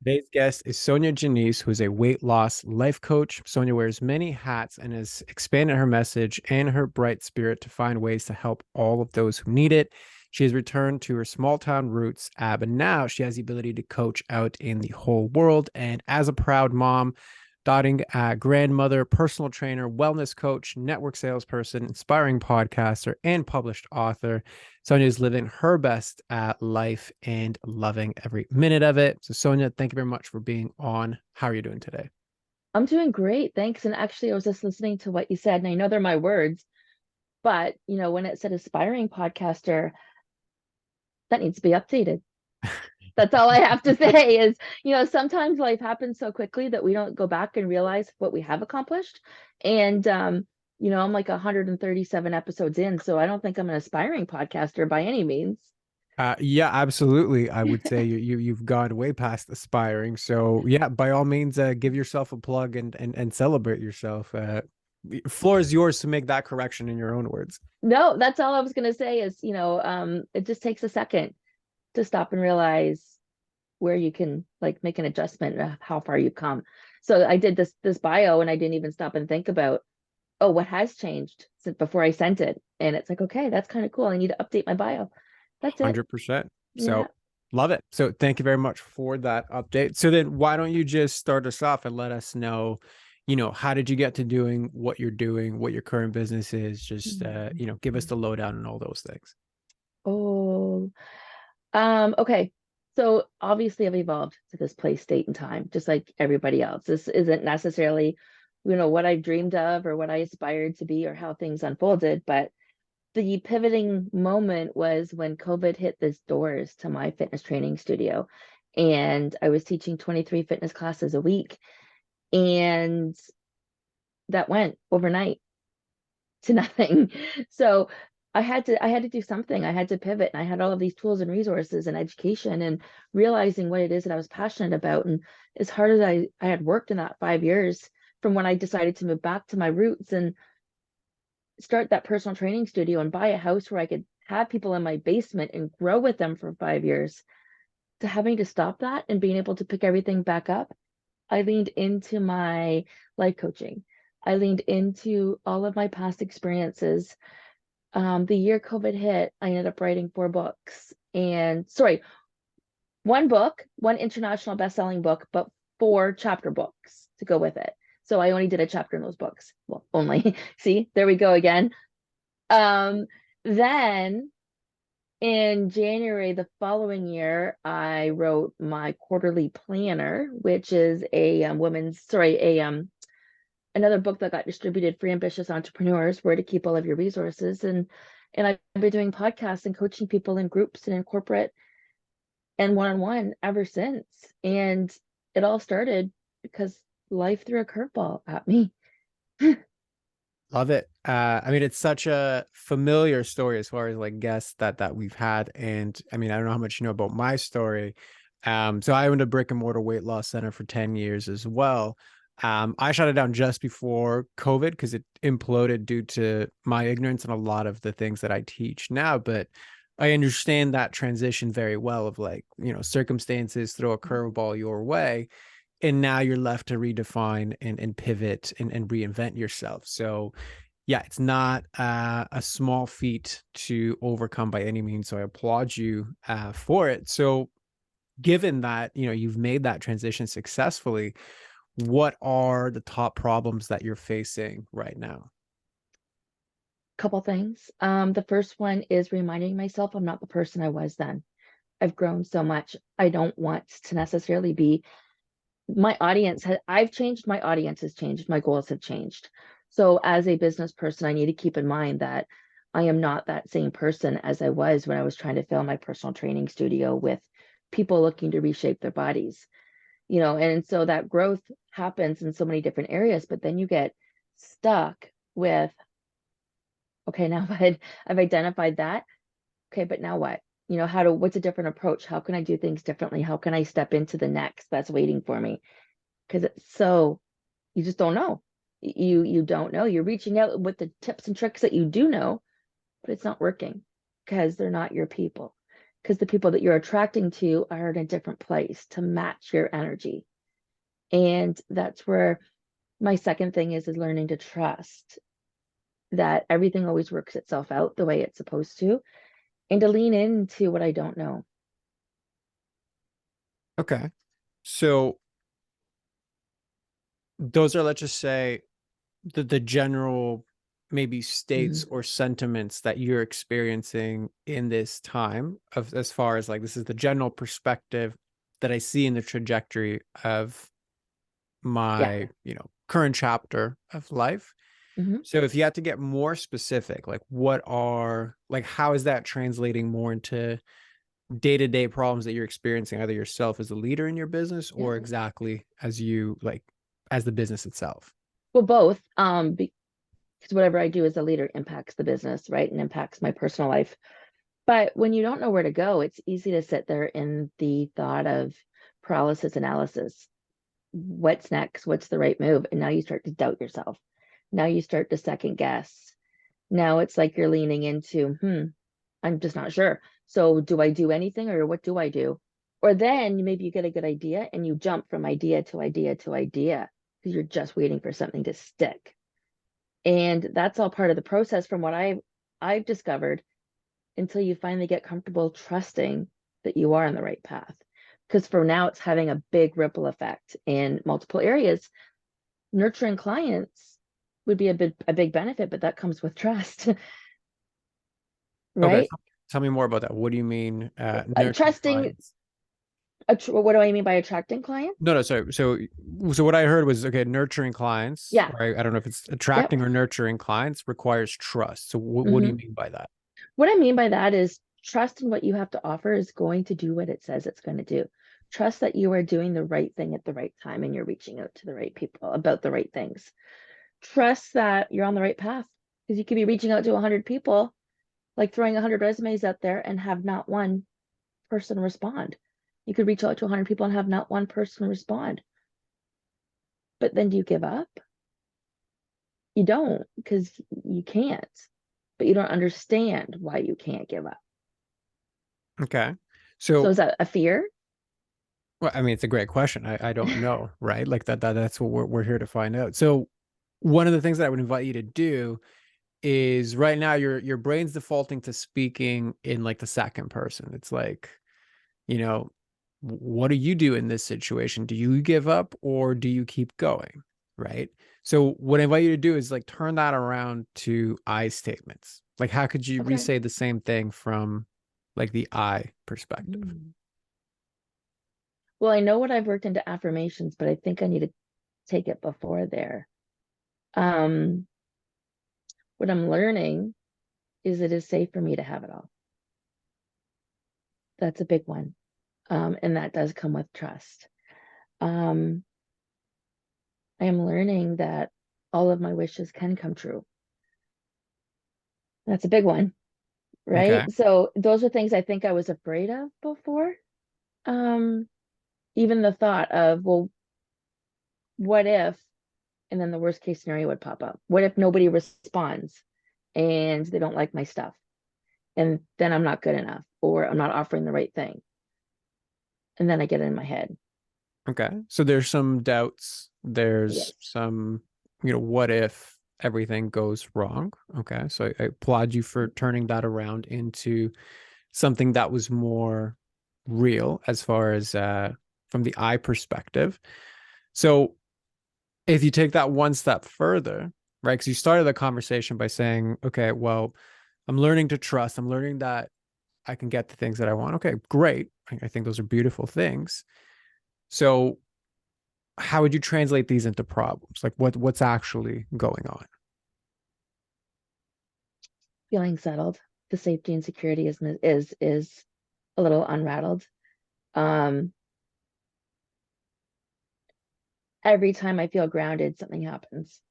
Today's guest is Sonya Janisse, who is a weight loss life coach. Sonya wears many hats and has expanded her message and her bright spirit to find ways to help all of those who need it. She has returned to her small town roots, but now she has the ability to coach out in the whole world. And as a proud mom, dotting grandmother, personal trainer, wellness coach, network salesperson, inspiring podcaster, and published author, Sonya is living her best life and loving every minute of it. So, Sonya, thank you very much for being on. How are you doing today? I'm doing great, thanks. And actually, I was just listening to what you said, and I know they're my words, but when it said aspiring podcaster, that needs to be updated. That's all I have to say is, sometimes life happens so quickly that we don't go back and realize what we have accomplished. And I'm like 137 episodes in, so I don't think I'm an aspiring podcaster by any means. Yeah, absolutely. I would say you've gone way past aspiring. So yeah, by all means, give yourself a plug and celebrate yourself. Floor is yours to make that correction in your own words. No, that's all I was gonna say is, it just takes a second to stop and realize where you can like make an adjustment of how far you've come. So I did this bio and I didn't even stop and think about, oh, what has changed since before I sent it. And it's like, okay, that's kind of cool. I need to update my bio. That's it. 100%. Yeah. So love it. So thank you very much for that update. So then why don't you just start us off and let us know, how did you get to doing what you're doing, what your current business is? Just give us the lowdown and all those things. Oh, okay. So obviously I've evolved to this place, state, and time, just like everybody else. This isn't necessarily, what I dreamed of or what I aspired to be or how things unfolded, but the pivoting moment was when COVID hit the doors to my fitness training studio. And I was teaching 23 fitness classes a week. And that went overnight to nothing. So I had to do something. I had to pivot. And I had all of these tools and resources and education and realizing what it is that I was passionate about. And as hard as I had worked in that 5 years from when I decided to move back to my roots and start that personal training studio and buy a house where I could have people in my basement and grow with them for 5 years, to having to stop that and being able to pick everything back up, I leaned into my life coaching. I leaned into all of my past experiences. The year COVID hit, I ended up writing 4 books and sorry, one book, one international best-selling book, but 4 chapter books to go with it. So I only did a chapter in those books. Well, only. See, there we go again. Um, then in January the following year, I wrote my quarterly planner, which is a another book that got distributed for ambitious entrepreneurs, where to keep all of your resources. And I've been doing podcasts and coaching people in groups and in corporate and one-on-one ever since. And it all started because life threw a curveball at me. Love it. I mean, it's such a familiar story as far as like guests that we've had. And I mean, I don't know how much you know about my story. So I owned a brick and mortar weight loss center for 10 years as well. I shut it down just before COVID because it imploded due to my ignorance and a lot of the things that I teach now. But I understand that transition very well of like, circumstances throw a curveball your way and now you're left to redefine and pivot and reinvent yourself. So yeah, it's not a small feat to overcome by any means. So I applaud you for it. So given that, you've made that transition successfully, what are the top problems that you're facing right now? Couple things. The first one is reminding myself I'm not the person I was then. I've grown so much. I don't want to necessarily be my audience. I've changed, my audience has changed, my goals have changed. So as a business person, I need to keep in mind that I am not that same person as I was when I was trying to fill my personal training studio with people looking to reshape their bodies. And so that growth happens in so many different areas, but then you get stuck with, okay, now I've identified that. Okay, but now what? What's a different approach? How can I do things differently? How can I step into the next that's waiting for me? Because you just don't know. You don't know. You're reaching out with the tips and tricks that you do know, but it's not working because they're not your people. because the people that you're attracting to are in a different place to match your energy. And that's where my second thing is learning to trust that everything always works itself out the way it's supposed to, and to lean into what I don't know. Okay. So those are, let's just say, the general maybe states Mhm. or sentiments that you're experiencing in this time, of as far as like this is the general perspective that I see in the trajectory of Yeah. my, current chapter of life. Hmm. So if you had to get more specific, like how is that translating more into day-to-day problems that you're experiencing, either yourself as a leader in your business Yeah. or exactly as you like as the business itself? Well, both. Because whatever I do as a leader impacts the business, right? And impacts my personal life. But when you don't know where to go, it's easy to sit there in the thought of paralysis analysis. What's next? What's the right move? And now you start to doubt yourself. Now you start to second guess. Now it's like you're leaning into, I'm just not sure. So do I do anything, or what do I do? Or then maybe you get a good idea and you jump from idea to idea to idea because you're just waiting for something to stick. And that's all part of the process from what I've discovered, until you finally get comfortable trusting that you are on the right path. Because for now, it's having a big ripple effect in multiple areas. Nurturing clients would be a big benefit, but that comes with trust, Okay, right? tell me more about that. What do you mean, nurturing Trusting, clients? what do I mean by attracting clients? No, no, sorry. So what I heard was, okay, nurturing clients, Yeah. or I don't know if it's Yep. attracting or nurturing clients requires trust. So what do you Hmm. mean by that? What I mean by that is trust in what you have to offer is going to do what it says it's going to do. Trust that you are doing the right thing at the right time and you're reaching out to the right people about the right things. Trust that you're on the right path, because you could be reaching out to 100 people, like throwing 100 resumes out there and have not one person respond. You could reach out to 100 people and have not one person respond. But then do you give up? You don't, because you can't, but you don't understand why you can't give up. Okay. So So, is that a fear? well, I mean, it's a great question. I don't know, right? Like that's what we're here to find out. So one of the things that I would invite you to do is, right now your brain's defaulting to speaking in like the second person. It's like, you know, what do you do in this situation? Do you give up or do you keep going? Right. So what I invite you to do is like turn that around to I statements. Like, how could you Okay. re-say the same thing from like the I perspective? Mm. Well, I know what I've worked into affirmations, but I think I need to take it before there. Um, what I'm learning is it is safe for me to have it all. That's a big one. And that does come with trust. Um, I am learning that all of my wishes can come true. That's a big one, right? Okay. So those are things I think I was afraid of before. Um, Even the thought of, well, what if, and then the worst case scenario would pop up. What if nobody responds and they don't like my stuff? And then I'm not good enough, or I'm not offering the right thing. And then I get in my head. Okay. So there's some doubts. There's Yes. some, what if everything goes wrong? Okay. So I applaud you for turning that around into something that was more real as far as from the I perspective. So if you take that one step further, right? Because you started the conversation by saying, okay, well, I'm learning to trust. I'm learning that I can get the things that I want. Okay, great. I think those are beautiful things. So how would you translate these into problems? Like what's actually going on? Feeling settled. The safety and security is a little unrattled. Um, every time I feel grounded, something happens.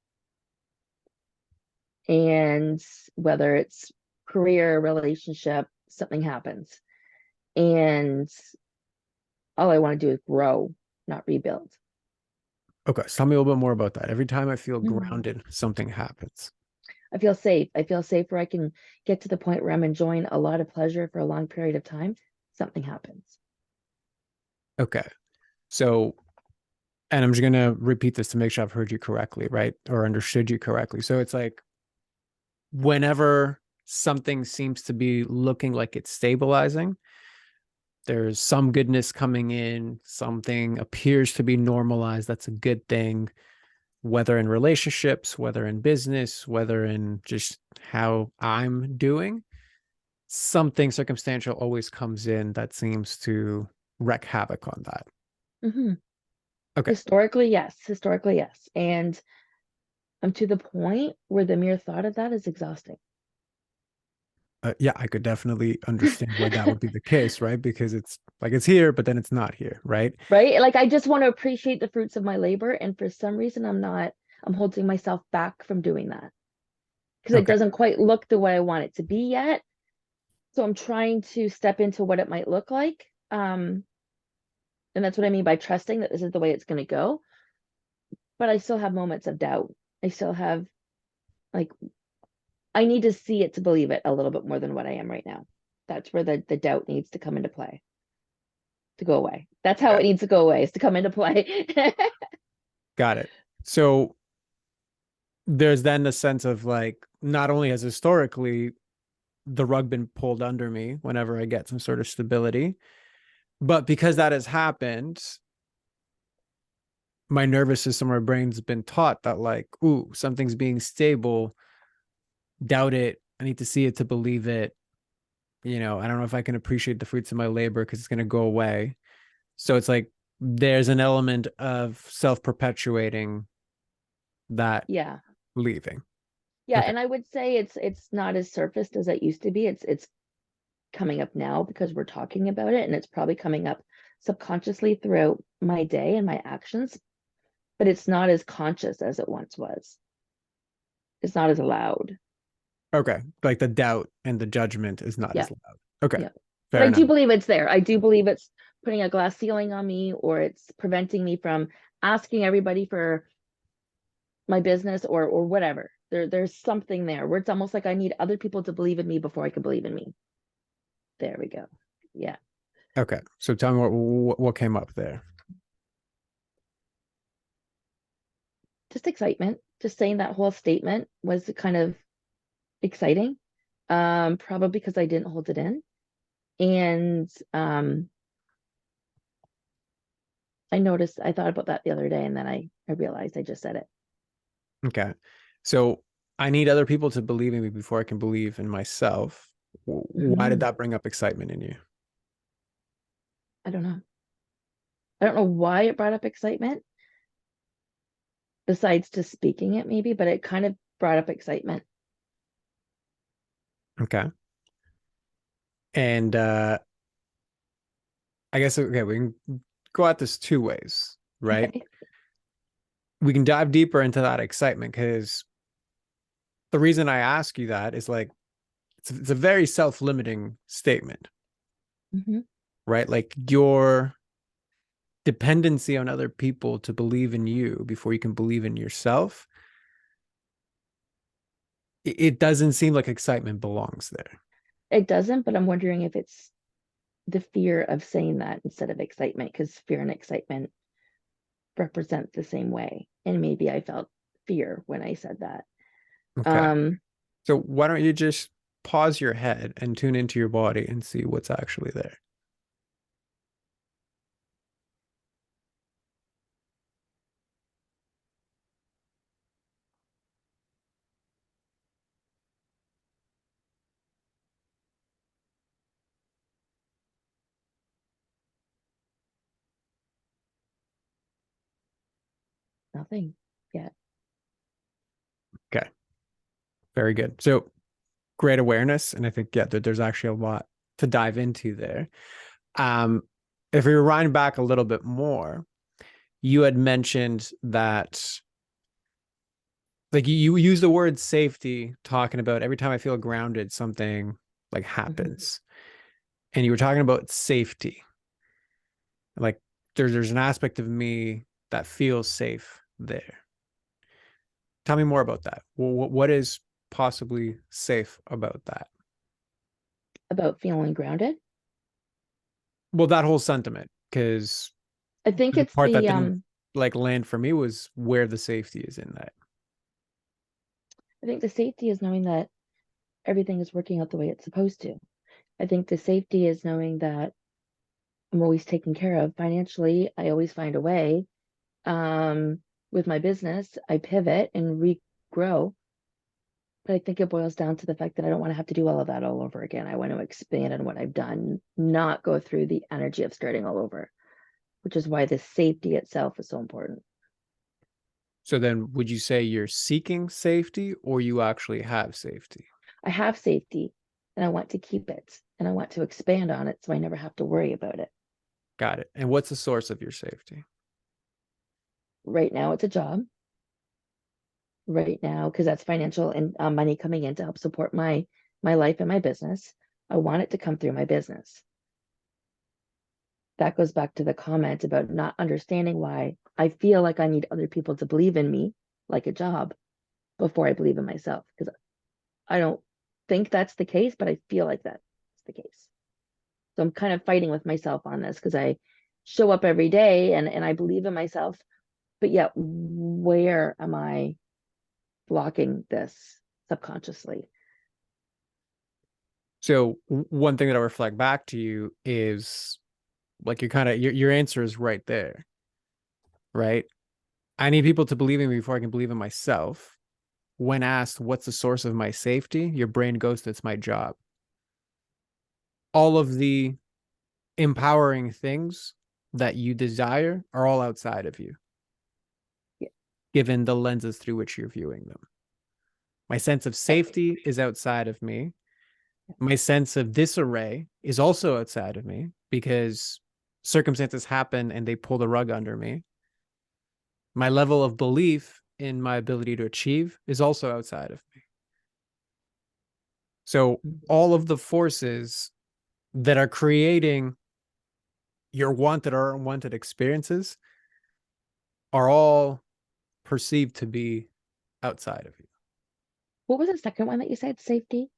And whether it's career, relationship, something happens. And all I want to do is grow, not rebuild. Okay, so tell me a little bit more about that. Every time I feel Mhm. grounded, something happens. I feel safe. I feel safe where I can get to the point where I'm enjoying a lot of pleasure for a long period of time. something happens. Okay. So, and I'm just going to repeat this to make sure I've heard you correctly, right? Or understood you correctly. So it's like whenever something seems to be looking like it's stabilizing, there's some goodness coming in, something appears to be normalized. That's a good thing, whether in relationships, whether in business, whether in just how I'm doing. Something circumstantial always comes in that seems to wreak havoc on that. Hmm. Okay. Historically, yes. Historically, yes. And I'm to the point where the mere thought of that is exhausting. Yeah, I could definitely understand why that would be the case, right? Because it's like it's here, but then it's not here, right? Right? Like I just want to appreciate the fruits of my labor. And for some reason, I'm holding myself back from doing that because it Okay. doesn't quite look the way I want it to be yet. So I'm trying to step into what it might look like. And that's what I mean by trusting that this is the way it's going to go. But I still have moments of doubt. I still have, like, I need to see it to believe it a little bit more than what I am right now. That's where the doubt needs to come into play, to go away. That's how Okay. it needs to go away, is to come into play. Got it. So there's then the sense of like, not only has historically the rug been pulled under me whenever I get some sort of stability, but because that has happened, my nervous system or brain's been taught that like, ooh, something's being stable, doubt it. I need to see it to believe it. I don't know if I can appreciate the fruits of my labor because it's going to go away. So it's like there's an element of self-perpetuating that Yeah. leaving. Yeah, Okay. and I would say it's not as surfaced as it used to be. It's coming up now because we're talking about it, and it's probably coming up subconsciously throughout my day and my actions, but it's not as conscious as it once was. It's not as loud. Okay. Like the doubt and the judgment is not Yeah, as loud. Okay. yeah. But Fair I enough. do believe it's there. I do believe it's putting a glass ceiling on me, or it's preventing me from asking everybody for my business, or whatever. There's something there where it's almost like I need other people to believe in me before I can believe in me. There we go. Yeah. Okay. So tell me what came up there. Just excitement. Just saying that whole statement was kind of exciting. Probably because I didn't hold it in. And I thought about that the other day, and then I realized I just said it. Okay. So I need other people to believe in me before I can believe in myself. Why did Mhm. that bring up excitement in you? I don't know. I don't know why it brought up excitement, besides just speaking it maybe, but it kind of brought up excitement. Okay. And I guess okay, we can go at this two ways, right? Okay. We can dive deeper into that excitement because the reason I ask you that is like it's a very self-limiting statement, Hmm. right? Like your dependency on other people to believe in you before you can believe in yourself. It doesn't seem like excitement belongs there. It doesn't, but I'm wondering if it's the fear of saying that instead of excitement, because fear and excitement represent the same way. And maybe I felt fear when I said that. Okay. Um, So why don't you just pause your head and tune into your body and see what's actually there? Nothing yet. Okay. Very good. So great awareness. And I think, yeah, there's actually a lot to dive into there. Um, if we rewind back a little bit more, you had mentioned that like you use the word safety talking about every time I feel grounded, something like Mhm. happens. And you were talking about safety. Like there's an aspect of me that feels safe there. Tell me more about that. What is possibly safe about that? About feeling grounded. Well, that whole sentiment, because I think the it's part that the didn't like land for me was where the safety is in that. I think the safety is knowing that everything is working out the way it's supposed to. I think the safety is knowing that I'm always taken care of financially. I always find a way. With my business, I pivot and regrow. But I think it boils down to the fact that I don't want to have to do all of that all over again. I want to expand on what I've done, not go through the energy of starting all over, which is why the safety itself is so important. So then would you say you're seeking safety or you actually have safety? I have safety and I want to keep it and I want to expand on it so I never have to worry about it. Got it. And what's the source of your safety? Right now, it's a job. Right now, because that's financial and money coming in to help support my life and my business. I want it to come through my business. That goes back to the comment about not understanding why I feel like I need other people to believe in me, like a job, before I believe in myself. Because I don't think that's the case, but I feel like that's the case. So I'm kind of fighting with myself on this because I show up every day and I believe in myself, but yet where am I blocking this subconsciously? So one thing that I reflect back to you is like you're kind of your answer is right there, right? I need people to believe in me before I can believe in myself. When asked what's the source of my safety, your brain goes to it's my job. All of the empowering things that you desire are all outside of you, Yeah. given the lenses through which you're viewing them. My sense of safety is outside of me. My sense of disarray is also outside of me because circumstances happen and they pull the rug under me. My level of belief in my ability to achieve is also outside of me. So all of the forces that are creating your wanted or unwanted experiences are all perceived to be outside of you. What was the second one that you said? Safety?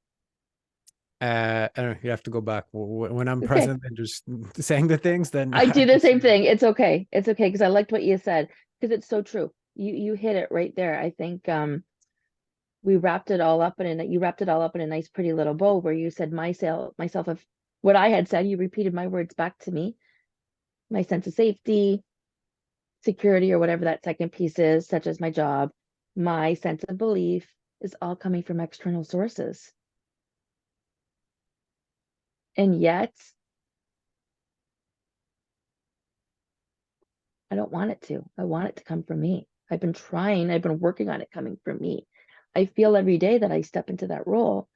I don't know. You have to go back when I'm Okay. present and just saying the things. Then I I do the can say same thing. It's okay. It's okay because I liked what you said because it's so true. You hit it right there. I think we wrapped it all up in a you wrapped it all up in a nice pretty little bow where you said myself of what I had said, you repeated my words back to me. My sense of safety, security, or whatever that second piece is, such as my job, my sense of belief is all coming from external sources. And yet I don't want it to. I want it to come from me. I've been trying, I've been working on it coming from me. I feel every day that I step into that role,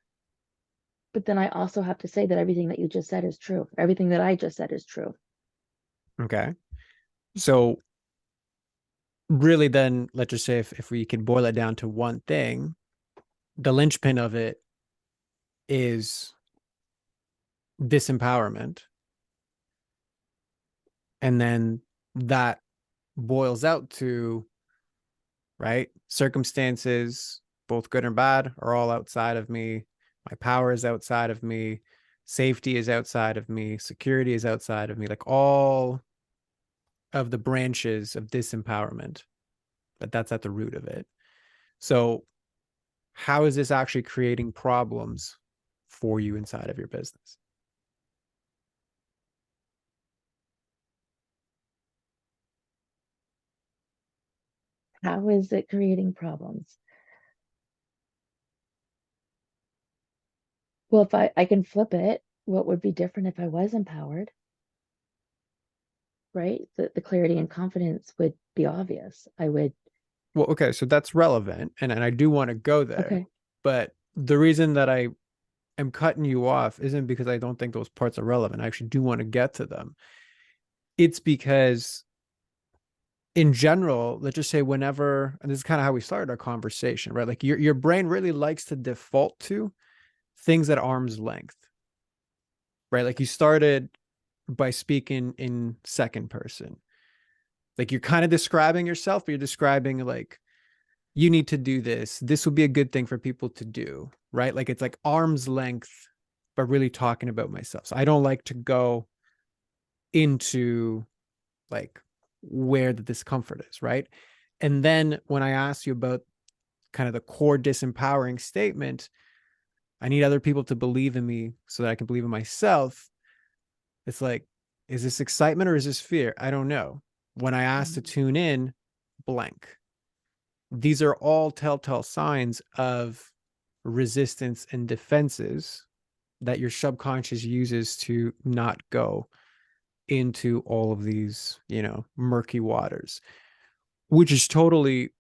but then I also have to say that everything that you just said is true. Everything that I just said is true. okay. So really, then let's just say if we can boil it down to one thing, the linchpin of it is disempowerment, and then that boils out to right circumstances, both good and bad, are all outside of me. My power is outside of me. Safety is outside of me. Security is outside of me. Like all of the branches of disempowerment, but that's at the root of it. So, how is this actually creating problems for you inside of your business? How is it creating problems? Well, if I can flip it, what would be different if I was empowered, right? The clarity and confidence would be obvious. I would, Well, okay, so that's relevant, and I do want to go there, okay, but the reason that I am cutting you off isn't because I don't think those parts are relevant. I actually do want to get to them. It's because in general, let's just say whenever, and this is kind of how we started our conversation, right? Like your brain really likes to default to things at arm's length, right? Like you started by speaking in second person. Like you're kind of describing yourself, but you're describing like you need to do this. This would be a good thing for people to do, right? Like it's like arm's length, but really talking about myself. So I don't like to go into like where the discomfort is, right? And then when I asked you about kind of the core disempowering statement, I need other people to believe in me so that I can believe in myself. It's like, is this excitement or is this fear? I don't know. When I asked to Mm. tune in, blank. These are all telltale signs of resistance and defenses that your subconscious uses to not go into all of these, murky waters, which is totally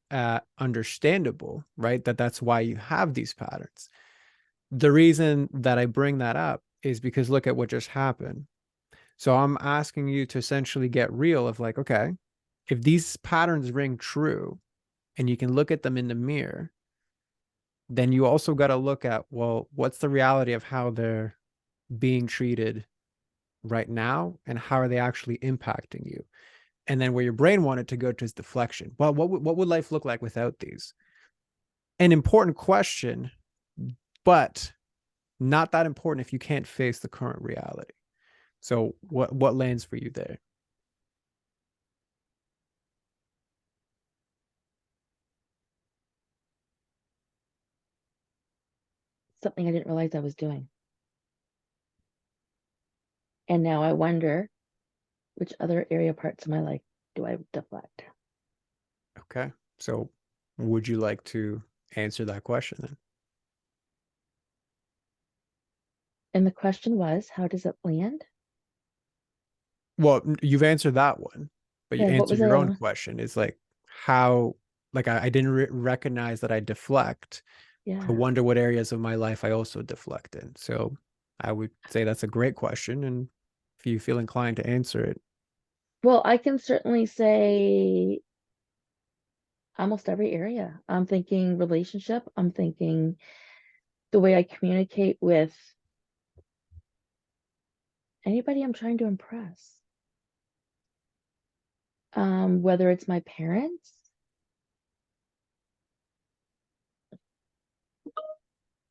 understandable, right? That's why you have these patterns. The reason that I bring that up is because look at what just happened. So I'm asking you to essentially get real of like, okay, if these patterns ring true and you can look at them in the mirror, then you also got to look at, well, what's the reality of how they're being treated right now and how are they actually impacting you? And then where your brain wanted to go to is deflection. Well, what would life look like without these? An important question, but not that important if you can't face the current reality. So what lands for you there? Something I didn't realize I was doing. And now I wonder which other area parts of my life do I deflect? Okay. So would you like to answer that question then? And the question was, how does it land? Well, you've answered that one, but you Okay, what was answered the your other own one? question. Is like how, like I didn't recognize that I deflect. I Yeah. wonder what areas of my life I also deflect in. So I would say that's a great question. And if you feel inclined to answer it, Well, I can certainly say almost every area. I'm thinking relationship. I'm thinking the way I communicate with anybody I'm trying to impress. Whether it's my parents.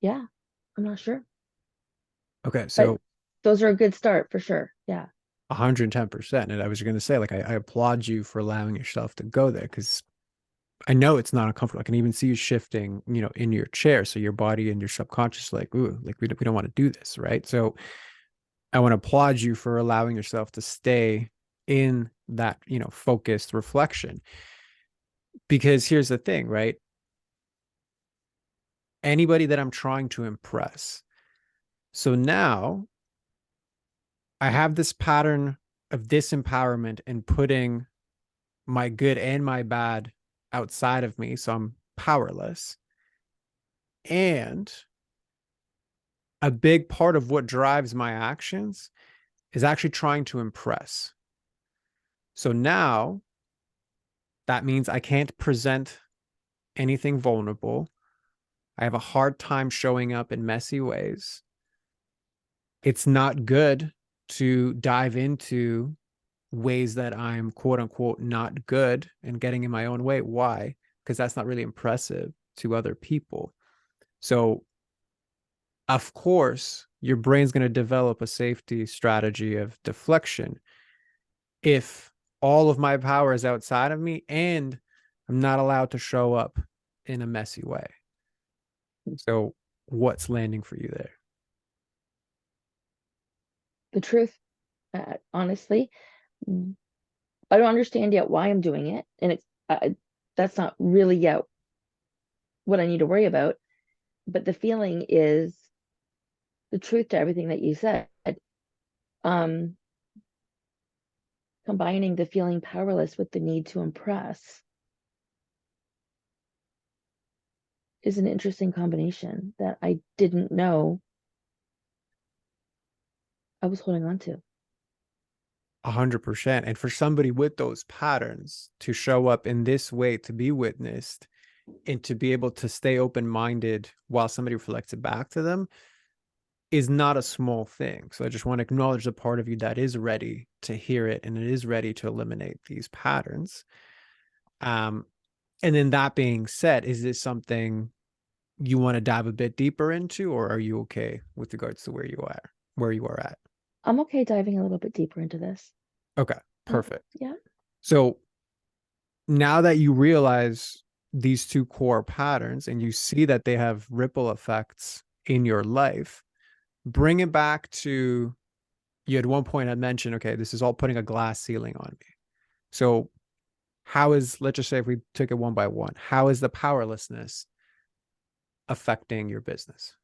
Yeah, I'm not sure. okay. But So those are a good start for sure. Yeah. 110%. And I was going to say, like, I applaud you for allowing yourself to go there because I know it's not uncomfortable. I can even see you shifting, in your chair. So your body and your subconscious, like, ooh, like we don't want to do this, right? So I want to applaud you for allowing yourself to stay in that, focused reflection. Because here's the thing, right? Anybody that I'm trying to impress. So now I have this pattern of disempowerment and putting my good and my bad outside of me. So I'm powerless. And a big part of what drives my actions is actually trying to impress. So now that means I can't present anything vulnerable. I have a hard time showing up in messy ways. It's not good to dive into ways that I'm quote unquote not good and getting in my own way. Why? Because that's not really impressive to other people. So, of course, your brain's going to develop a safety strategy of deflection if all of my power is outside of me and I'm not allowed to show up in a messy way. So, what's landing for you there? The truth, honestly, I don't understand yet why I'm doing it. And that's not really yet what I need to worry about. But the feeling is the truth to everything that you said. Um, Combining the feeling powerless with the need to impress is an interesting combination that I didn't know I was holding on to. 100%. And for somebody with those patterns to show up in this way to be witnessed and to be able to stay open minded while somebody reflects it back to them is not a small thing. So I just want to acknowledge the part of you that is ready to hear it and it is ready to eliminate these patterns. Um, and then that being said, is this something you want to dive a bit deeper into, or are you okay with regards to where you are at? I'm okay diving a little bit deeper into this. Okay, perfect. Yeah. So now that you realize these two core patterns and you see that they have ripple effects in your life, bring it back to you at one point had mentioned, okay, this is all putting a glass ceiling on me. So how is, let's just say if we took it one by one, how is the powerlessness affecting your business?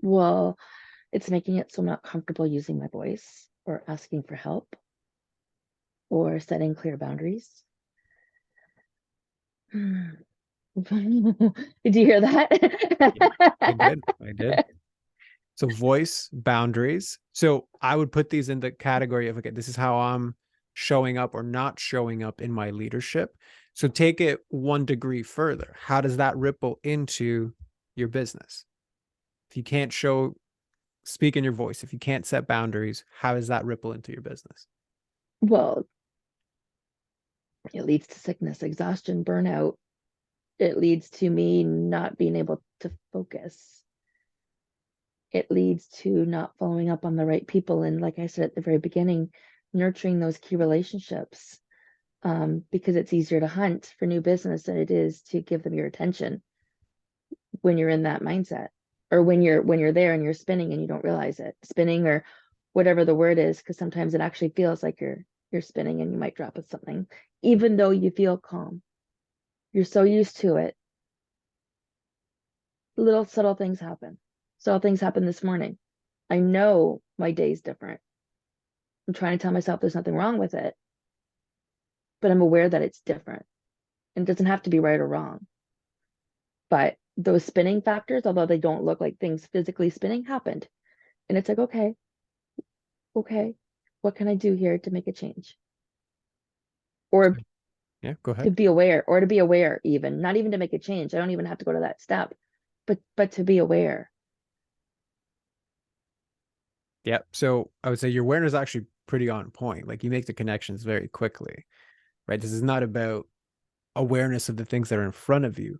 Well, it's making it so I'm not comfortable using my voice or asking for help or setting clear boundaries. Did you hear Yeah, I that? did. I did. So voice boundaries. So I would put these in the category of, okay, this is how I'm showing up or not showing up in my leadership. So take it 1 degree further. How does that ripple into your business? If you can't speak in your voice, if you can't set boundaries, how does that ripple into your business? Well, it leads to sickness, exhaustion, burnout. It leads to me not being able to focus. It leads to not following up on the right people. And like I said at the very beginning, nurturing those key relationships, because it's easier to hunt for new business than it is to give them your attention when you're in that mindset, or when you're there and you're spinning and you don't realize it, spinning or whatever the word is, because sometimes it actually feels like you're spinning and you might drop at something, even though you feel calm. You're so used to it. Little subtle things happen. Subtle things happen this morning. I know my day's different. I'm trying to tell myself there's nothing wrong with it, but I'm aware that it's different. And it doesn't have to be right or wrong. But those spinning factors, although they don't look like things physically spinning, happened. And it's like, okay, okay, what can I do here to make a change? Or Yeah, go to ahead. be aware, or to be aware, even not even to make a change. I don't even have to go to that step, but to be aware. Yeah. So I would say your awareness is actually pretty on point. Like you make the connections very quickly, right? This is not about awareness of the things that are in front of you.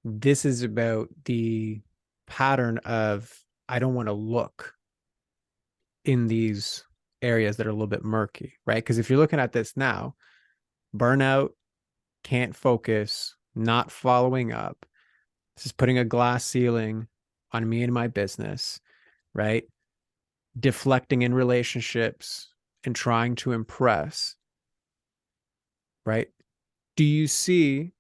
This is about the pattern of, I don't want to look in these areas that are a little bit murky, right? Because if you're looking at this now, burnout, can't focus, not following up, this is putting a glass ceiling on me and my business, right? Deflecting in relationships and trying to impress, right? Do you see,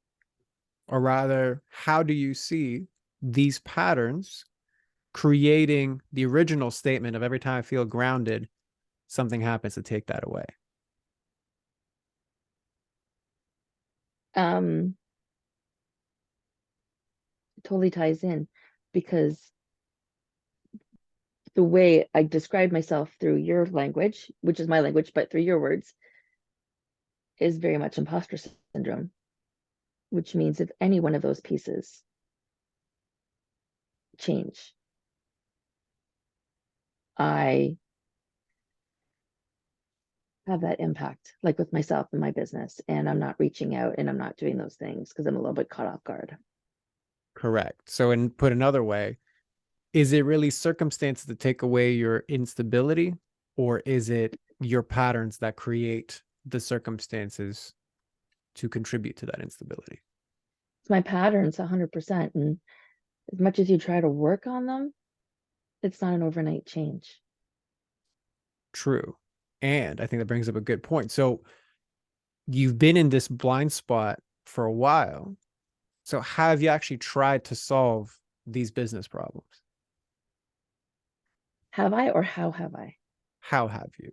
or rather, how do you see these patterns creating the original statement of every time I feel grounded, something happens to take that away? Um, it totally ties in, because the way I describe myself through your language, which is my language, but through your words, is very much imposter syndrome, which means if any one of those pieces change, I have that impact, like with myself and my business, and I'm not reaching out and I'm not doing those things because I'm a little bit caught off guard. Correct. So, and put another way, is it really circumstances that take away your instability, or is it your patterns that create the circumstances to contribute to that instability? It's my patterns 100%. And as much as you try to work on them, it's not an overnight change. True. And I think that brings up a good point. So, you've been in this blind spot for a while. So, how have you actually tried to solve these business problems? Have I, or how have I? How have you?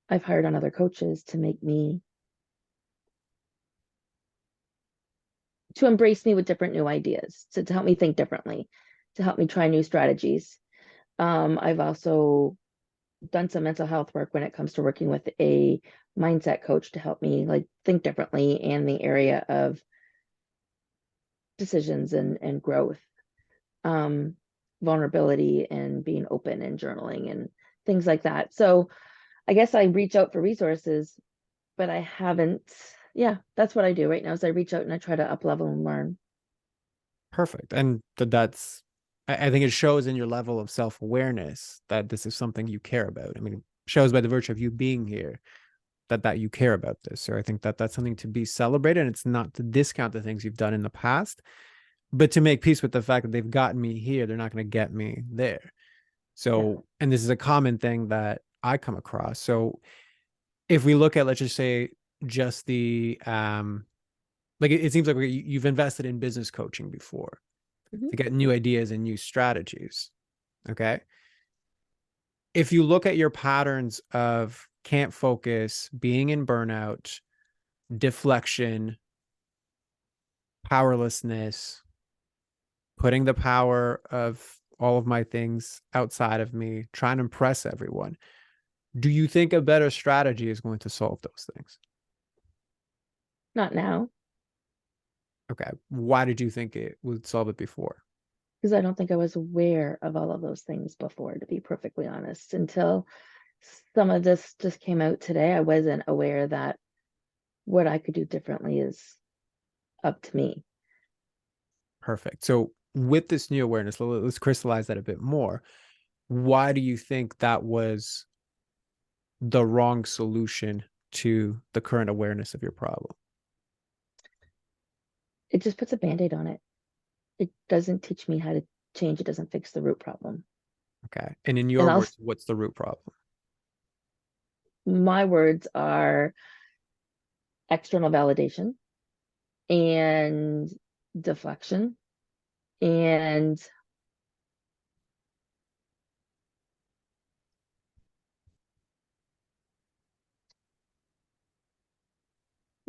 I've hired on other coaches to make me, to embrace me with different new ideas, to help me think differently, to help me try new strategies. I've also done some mental health work when it comes to working with a mindset coach to help me like think differently in the area of decisions and growth, um, vulnerability and being open and journaling and things like that. So I guess I reach out for resources, but I haven't. Yeah, that's what I do right now is I reach out and I try to up level and learn. Perfect. And that's I think it shows in your level of self-awareness that this is something you care about. I mean, it shows by the virtue of you being here that you care about this. So I think that that's something to be celebrated. And it's not to discount the things you've done in the past, but to make peace with the fact that they've gotten me here, they're not going to get me there. Yeah. So, and this is a common thing that I come across. So if we look at, let's just say, just the like it seems like you've invested in business coaching before Mhm. to get new ideas and new strategies. Okay. If you look at your patterns of can't focus, being in burnout, deflection, powerlessness, putting the power of all of my things outside of me, trying to impress everyone, do you think a better strategy is going to solve those things? Not now, Okay. Why did you think it would solve it before? because I don't think I was aware of all of those things before, to be perfectly honest. Until some of this just came out today, I wasn't aware that what I could do differently is up to me. Perfect. So, with this new awareness, let's crystallize that a bit more. Why do you think that was the wrong solution to the current awareness of your problem? It just puts a band-aid on it. It doesn't teach me how to change. It doesn't fix the root problem. Okay. And in And your I'll, words, what's the root problem? my words are external validation and deflection and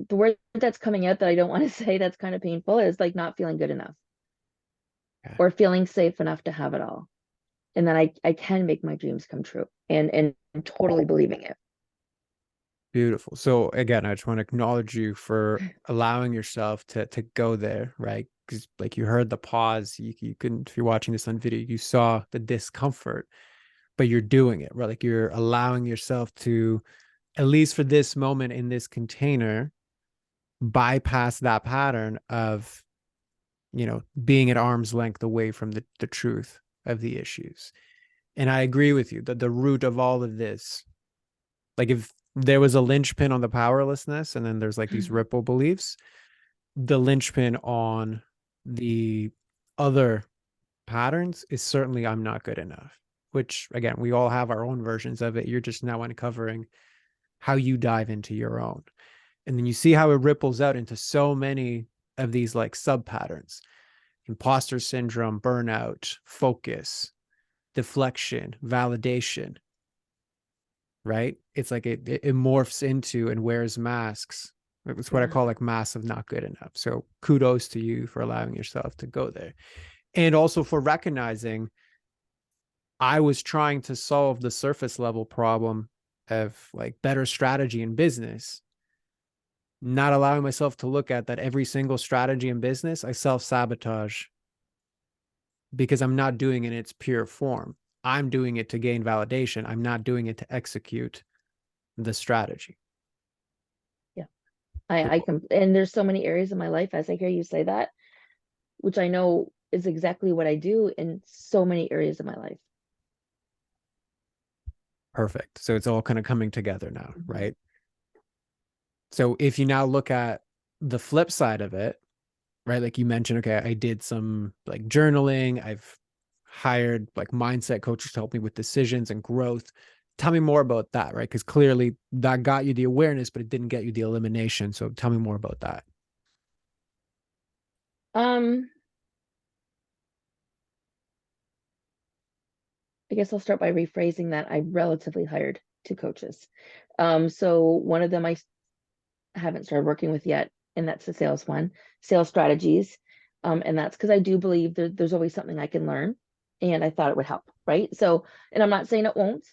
the word that's coming out that I don't want to say that's kind of painful is like not feeling good enough Okay. or feeling safe enough to have it all. And then I can make my dreams come true and totally believing it. Beautiful. So again, I just want to acknowledge you for allowing yourself to go there, right? Because like you heard the pause, you couldn't, if you're watching this on video, you saw the discomfort, but you're doing it, right? Like you're allowing yourself to, at least for this moment in this container, bypass that pattern of, being at arm's length away from the truth of the issues. And I agree with you that the root of all of this, like if there was a linchpin on the powerlessness and then there's like these ripple beliefs, the linchpin on the other patterns is certainly I'm not good enough, which again, we all have our own versions of it. You're just now uncovering how you dive into your own. And then you see how it ripples out into so many of these like sub patterns: imposter syndrome, burnout, focus, deflection, validation, right? It's like it morphs into and wears masks. It's what I Yeah. call like massive not good enough. So kudos to you for allowing yourself to go there. And also for recognizing I was trying to solve the surface level problem of like better strategy in business, not allowing myself to look at that every single strategy in business, I self sabotage because I'm not doing it in its pure form. I'm doing it to gain validation. I'm not doing it to execute the strategy. Yeah. I can, and there's so many areas of my life as I hear you say that, which I know is exactly what I do in so many areas of my life. Perfect. So it's all kind of coming together now, Mhm. right? So if you now look at the flip side of it, right? Like you mentioned, okay, I did some like journaling. I've hired like mindset coaches to help me with decisions and growth. Tell me more about that, right? Because clearly that got you the awareness, but it didn't get you the elimination. So tell me more about that. Um, I guess I'll start by rephrasing that. I relatively hired two coaches. So one of them I haven't started working with yet, and that's the sales one, sales strategies. And that's because I do believe there's always something I can learn, and I thought it would help, right? So, and I'm not saying it won't,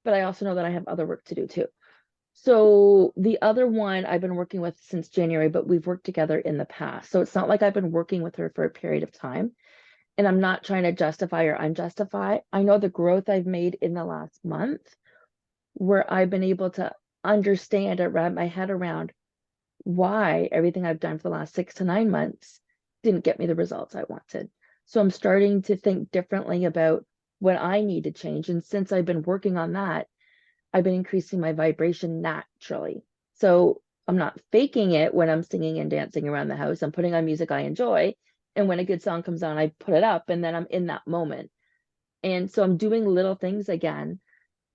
but I also know that I have other work to do too. So the other one I've been working with since January, but we've worked together in the past. So it's not like I've been working with her for a period of time. And I'm not trying to justify or unjustify. I know the growth I've made in the last month where I've been able to understand or wrap my head around why everything I've done for the last 6 to 9 months didn't get me the results I wanted. So I'm starting to think differently about what I need to change. And since I've been working on that, I've been increasing my vibration naturally. So I'm not faking it when I'm singing and dancing around the house. I'm putting on music I enjoy. And when a good song comes on, I put it up and then I'm in that moment. And so I'm doing little things again.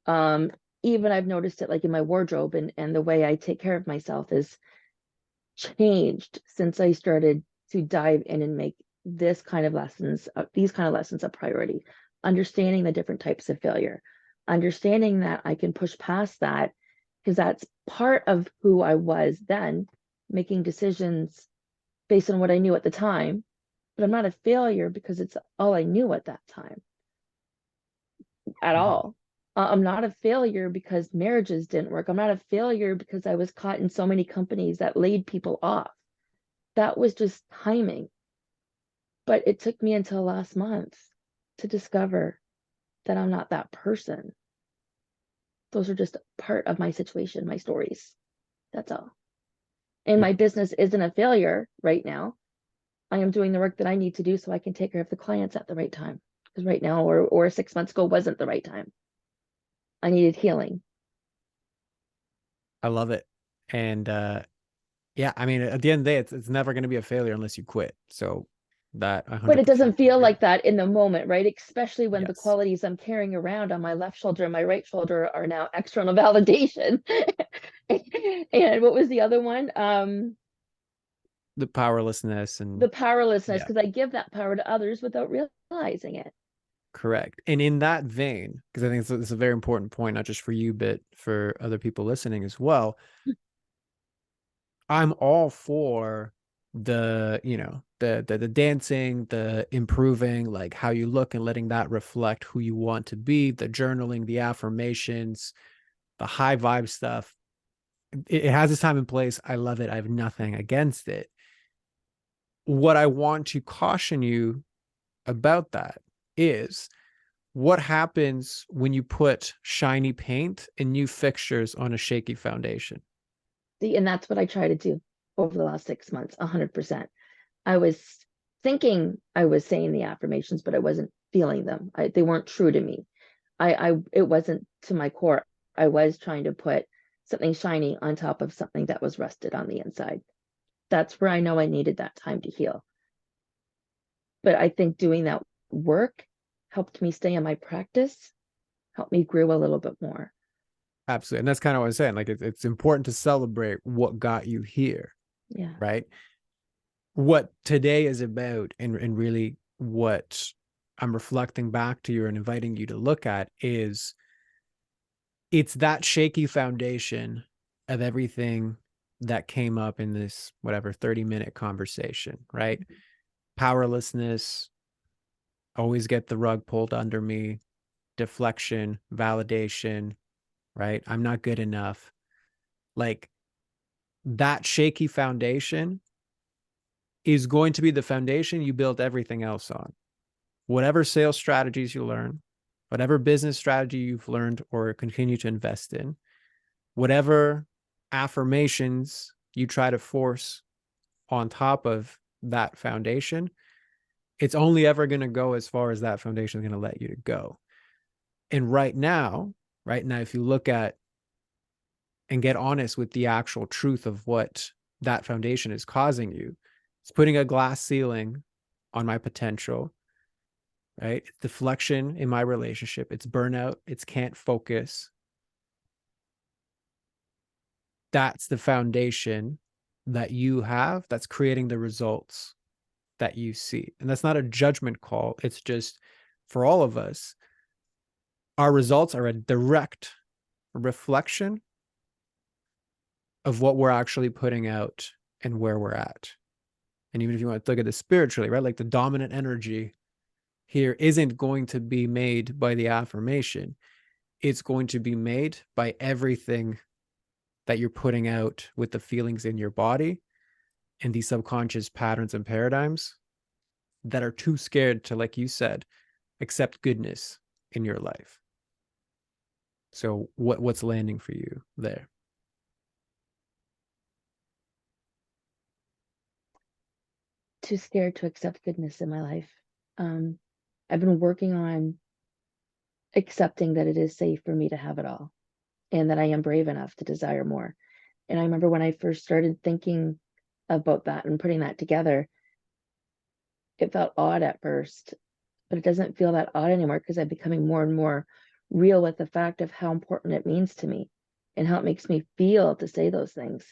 Um, Even I've noticed it like in my wardrobe, and the way I take care of myself is changed since I started to dive in and make these kind of lessons a priority. Understanding the different types of failure, understanding that I can push past that because that's part of who I was then, making decisions based on what I knew at the time. But I'm not a failure because it's all I knew at that time at Mhm. all. I'm not a failure because marriages didn't work. I'm not a failure because I was caught in so many companies that laid people off. That was just timing. But it took me until last month to discover that I'm not that person. Those are just part of my situation, my stories. That's all. And Yeah, my business isn't a failure right now. I am doing the work that I need to do so I can take care of the clients at the right time. Because right now, or 6 months ago, wasn't the right time. I needed healing. I love it. And yeah, I mean, at the end of the day, it's never going to be a failure unless you quit. So that But it 100% doesn't feel agree. like that in the moment, right? Especially when the Yes. qualities I'm carrying around on my left shoulder and my right shoulder are now external validation. And what was the other one? The powerlessness and The powerlessness, yeah, because I give that power to others without realizing it. correct. And in that vein, because I think it's a very important point, not just for you, but for other people listening as well. I'm all for the dancing, the improving, like how you look and letting that reflect who you want to be, the journaling, the affirmations, the high vibe stuff. It has its time and place. I love it. I have nothing against it. What I want to caution you about that is what happens when you put shiny paint and new fixtures on a shaky foundation. See, and that's what I try to do over the last 6 months, 100%. I was thinking I was saying the affirmations, but I wasn't feeling them. They weren't true to me. It wasn't to my core. I was trying to put something shiny on top of something that was rusted on the inside. That's where I know I needed that time to heal. But I think doing that work helped me stay in my practice, helped me grow a little bit more. Absolutely. And that's kind of what I was saying. Like it's important to celebrate what got you here, Yeah. right? What today is about and really what I'm reflecting back to you and inviting you to look at is it's that shaky foundation of everything that came up in this whatever 30-minute conversation, right? Powerlessness, always get the rug pulled under me, deflection, validation, right? I'm not good enough. Like that shaky foundation is going to be the foundation you build everything else on. Whatever sales strategies you learn, whatever business strategy you've learned or continue to invest in, whatever affirmations you try to force on top of that foundation, it's only ever going to go as far as that foundation is going to let you to go. And right now, if you look at and get honest with the actual truth of what that foundation is causing you, it's putting a glass ceiling on my potential, right? It's deflection in my relationship. It's burnout. It's can't focus. That's the foundation that you have that's creating the results that you see. And that's not a judgment call. It's just for all of us, our results are a direct reflection of what we're actually putting out and where we're at. And even if you want to look at this spiritually, right? Like the dominant energy here isn't going to be made by the affirmation. It's going to be made by everything that you're putting out with the feelings in your body and these subconscious patterns and paradigms that are too scared to, like you said, accept goodness in your life. So what's landing for you there? Too scared to accept goodness in my life. Um, I've been working on accepting that it is safe for me to have it all and that I am brave enough to desire more. And I remember when I first started thinking about that and putting that together, it felt odd at first, but it doesn't feel that odd anymore because I'm becoming more and more real with the fact of how important it means to me and how it makes me feel to say those things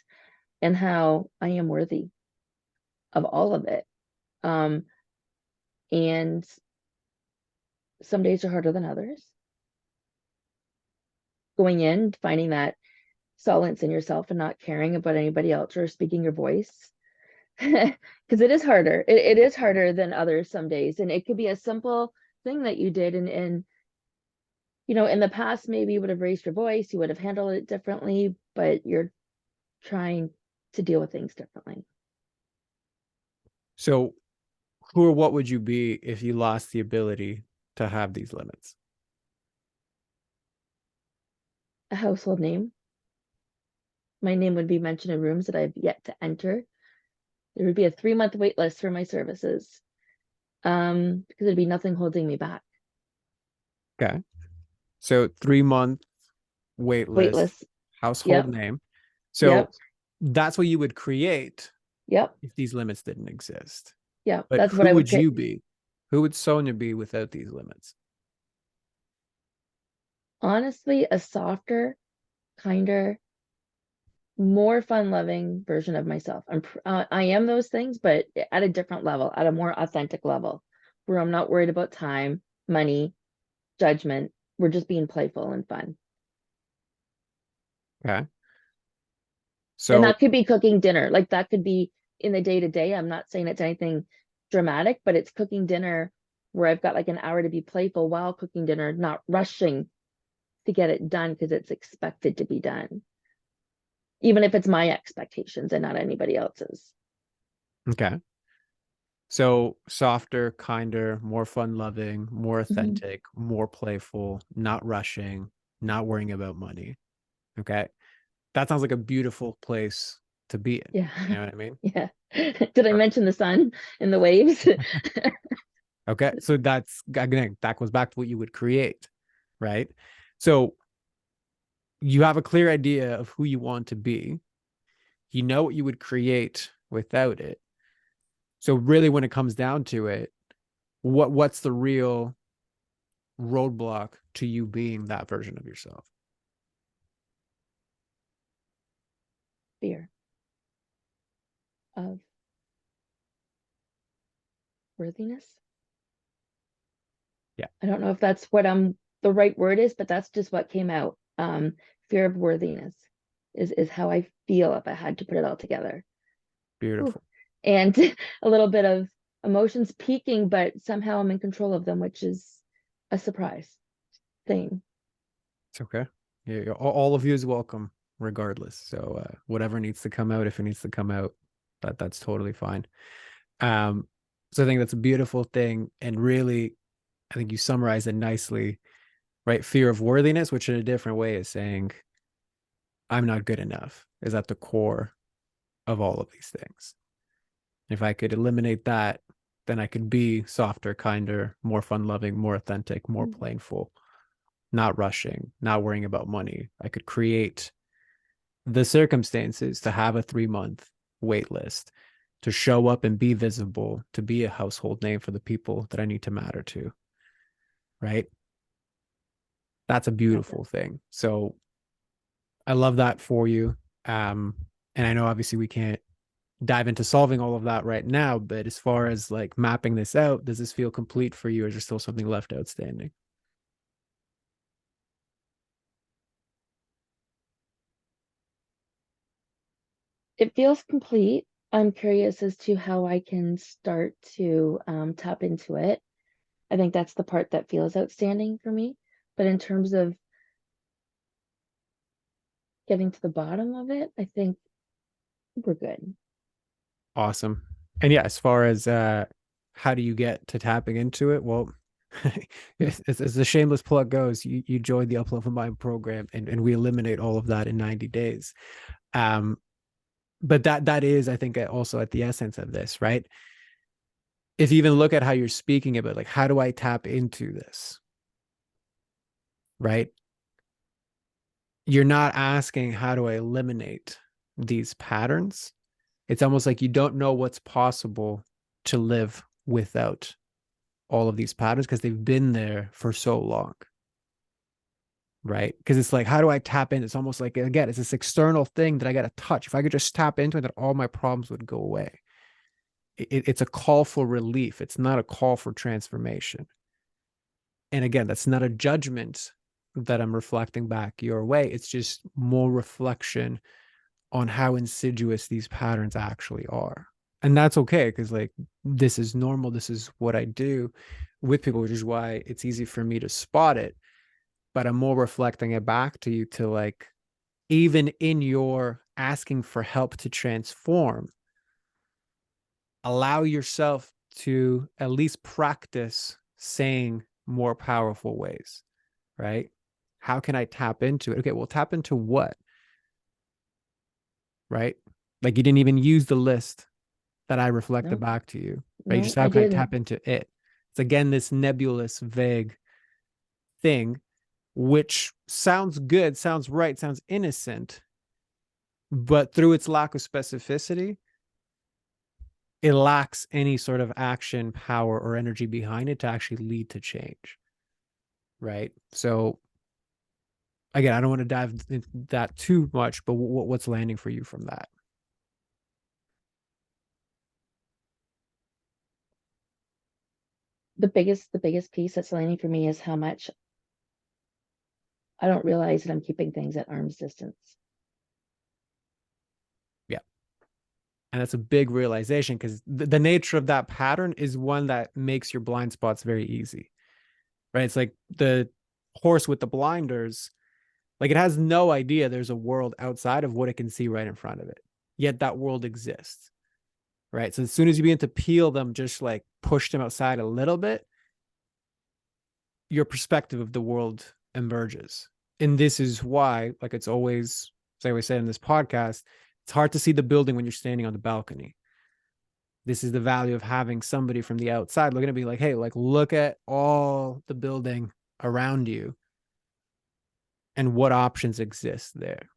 and how I am worthy of all of it. Um, and some days are harder than others. Going in, finding that silence in yourself and not caring about anybody else or speaking your voice. Because it is harder. It is harder than others some days. And it could be a simple thing that you did. And in the past, maybe you would have raised your voice, you would have handled it differently, but you're trying to deal with things differently. So who or what would you be if you lost the ability to have these limits? A household name. My name would be mentioned in rooms that I've yet to enter. There would be a 3-month wait list for my services. Because there'd be nothing holding me back. Okay. So 3-month wait Wait list, list. household Yep. name. So Yep. that's what you would create Yep. if these limits didn't exist. Yep. But That's what who I would would create. you be? Who would Sonya be without these limits? Honestly, a softer, kinder, more fun-loving version of myself. I am those things, but at a different level, at a more authentic level, where I'm not worried about time, money, judgment. We're just being playful and fun. Okay. And So that could be cooking dinner. Like that could be in the day to day. I'm not saying it's anything dramatic, but it's cooking dinner where I've got like an hour to be playful while cooking dinner, not rushing to get it done because it's expected to be done, even if it's my expectations and not anybody else's. okay. So softer, kinder, more fun loving, more Mhm. authentic, more playful, not rushing, not worrying about money. Okay. That sounds like a beautiful place to be in. Yeah. You know what I mean? Yeah. Did I Perfect. mention the sun and the waves? Okay. So that's again, that goes back to what you would create, right? So you have a clear idea of who you want to be. You know what you would create without it. So really when it comes down to it, what's the real roadblock to you being that version of yourself? Fear of worthiness. Yeah, I don't know if that's what the right word is, but that's just what came out. Fear of worthiness is how I feel if I had to put it all together. Whew. beautiful. And a little bit of emotions peaking, but somehow I'm in control of them, which is a surprise thing. It's okay. Yeah, all of you is welcome, regardless. So whatever needs to come out, if it needs to come out, that's totally fine. Um, so I think that's a beautiful thing, and really, I think you summarized it nicely, right? Fear of worthiness, which in a different way is saying I'm not good enough, is at the core of all of these things. If I could eliminate that, then I could be softer, kinder, more fun loving, more authentic, more Mhm. playful, not rushing, not worrying about money. I could create the circumstances to have a 3-month wait list, to show up and be visible, to be a household name for the people that I need to matter to, right? That's a Love that. beautiful thing. So I love that for you. And I know obviously we can't dive into solving all of that right now, but as far as like mapping this out, does this feel complete for you, or is there still something left outstanding? It feels complete. I'm curious as to how I can start to tap into it. I think that's the part that feels outstanding for me. But in terms of getting to the bottom of it, I think we're good. Awesome. And yeah, as far as how do you get to tapping into it? Well, as the shameless plug goes, you join the Up Level Mind program, and we eliminate all of that in 90 days. Um, but that is, I think, also at the essence of this, right? if you even look at how you're speaking about, like, how do I tap into this? Right? You're not asking, how do I eliminate these patterns? It's almost like you don't know what's possible to live without all of these patterns because they've been there for so long. Right? Because it's like, how do I tap in? It's almost like, again, it's this external thing that I got to touch. If I could just tap into it, then all my problems would go away. It's a call for relief. It's not a call for transformation. And again, that's not a judgment that I'm reflecting back your way. It's just more reflection on how insidious these patterns actually are. And that's okay because, like, this is normal. This is what I do with people, which is why it's easy for me to spot it. But I'm more reflecting it back to you to, like, even in your asking for help to transform, allow yourself to at least practice saying more powerful ways, right? How can I tap into it? Okay, well, tap into what? Right? Like, you didn't even use the list that I reflected No, back to you, right? You no, just, how I can I didn't. tap into it? It's again this nebulous, vague thing, which sounds good, sounds right, sounds innocent, but through its lack of specificity, it lacks any sort of action, power, or energy behind it to actually lead to change. Right. So again, I don't want to dive into that too much, but what's landing for you from that? The biggest piece that's landing for me is how much I don't realize that I'm keeping things at arm's distance. Yeah. And that's a big realization because the nature of that pattern is one that makes your blind spots very easy. Right. It's like the horse with the blinders, like, it has no idea there's a world outside of what it can see right in front of it. Yet that world exists. Right. So as soon as you begin to peel them, just like push them outside a little bit, your perspective of the world emerges. And this is why, like, it's always, as I always say in this podcast, it's hard to see the building when you're standing on the balcony. This is the value of having somebody from the outside looking at me like, hey, like, look at all the building around you and what options exist there.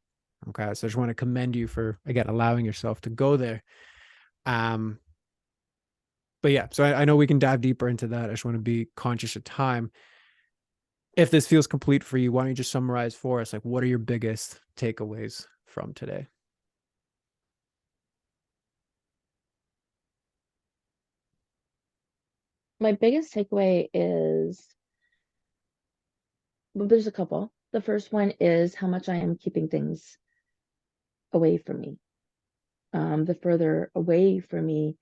Okay. So I just want to commend you for, again, allowing yourself to go there. Um, but yeah, so I know we can dive deeper into that. I just want to be conscious of time. If this feels complete for you, why don't you just summarize for us? Like, what are your biggest takeaways from today? My biggest takeaway is, well, there's a couple. The first one is how much I am keeping things away from me. The further away from me,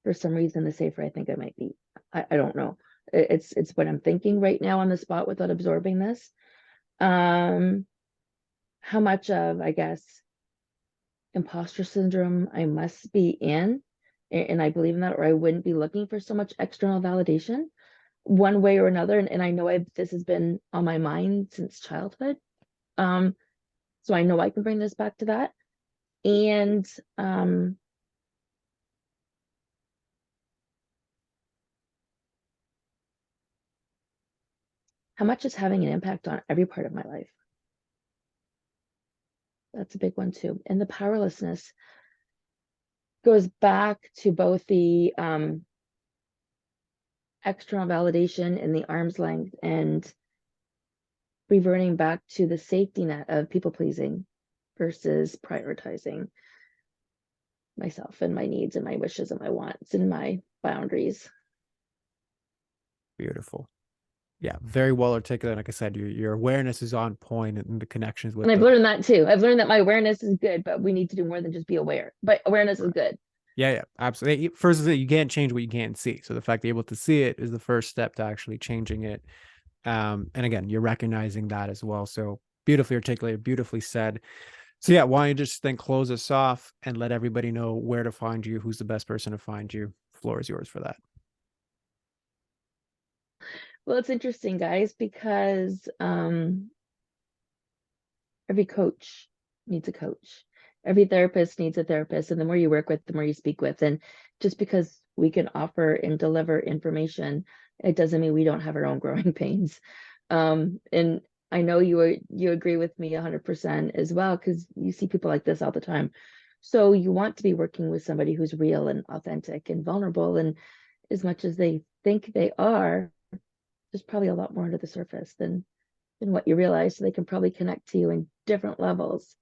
for some reason, the safer I think I might be. I don't know. It's what I'm thinking right now on the spot without absorbing this. Um, how much of, I guess, imposter syndrome I must be in, and I believe in that, or I wouldn't be looking for so much external validation one way or another. And I know this has been on my mind since childhood. Um, so I know I can bring this back to that. And how much is having an impact on every part of my life. That's a big one too. And the powerlessness goes back to both the external validation and the arm's length, and reverting back to the safety net of people pleasing versus prioritizing myself and my needs and my wishes and my wants and my boundaries. Beautiful. Yeah, very well articulated. Like I said, your awareness is on point and the connections And with I've the learned that too. I've learned that my awareness is good, but we need to do more than just be aware. But awareness is right. good. Yeah, yeah, absolutely. First, you can't change what you can't see. So the fact that you're able to see it is the first step to actually changing it. And again, you're recognizing that as well. So beautifully articulated, beautifully said. So yeah, why don't you just then close us off and let everybody know where to find you, who's the best person to find you. Floor is yours for that. Well, it's interesting, guys, because every coach needs a coach. Every therapist needs a therapist, and the more you work with, the more you speak with. And just because we can offer and deliver information, it doesn't mean we don't have our own growing pains. And I know you agree with me 100% as well, because you see people like this all the time. So you want to be working with somebody who's real and authentic and vulnerable, and as much as they think they are, there's probably a lot more under the surface than what you realize. So they can probably connect to you in different levels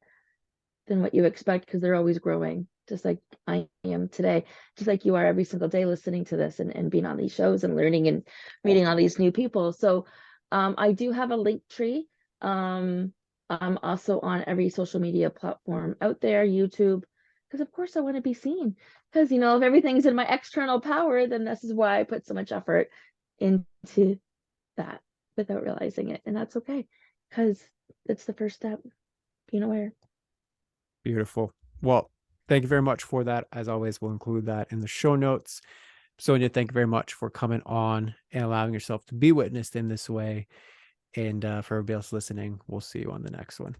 than what you expect, because they're always growing, just like I am today, just like you are every single day listening to this and being on these shows and learning and meeting all these new people. So I do have a link tree. I'm also on every social media platform out there, YouTube, because of course I want to be seen. Because if everything's in my external power, then this is why I put so much effort into that without realizing it. And that's okay, because it's the first step, being aware. Beautiful. Well, thank you very much for that. As always, we'll include that in the show notes. Sonya, thank you very much for coming on and allowing yourself to be witnessed in this way. And for everybody else listening, we'll see you on the next one.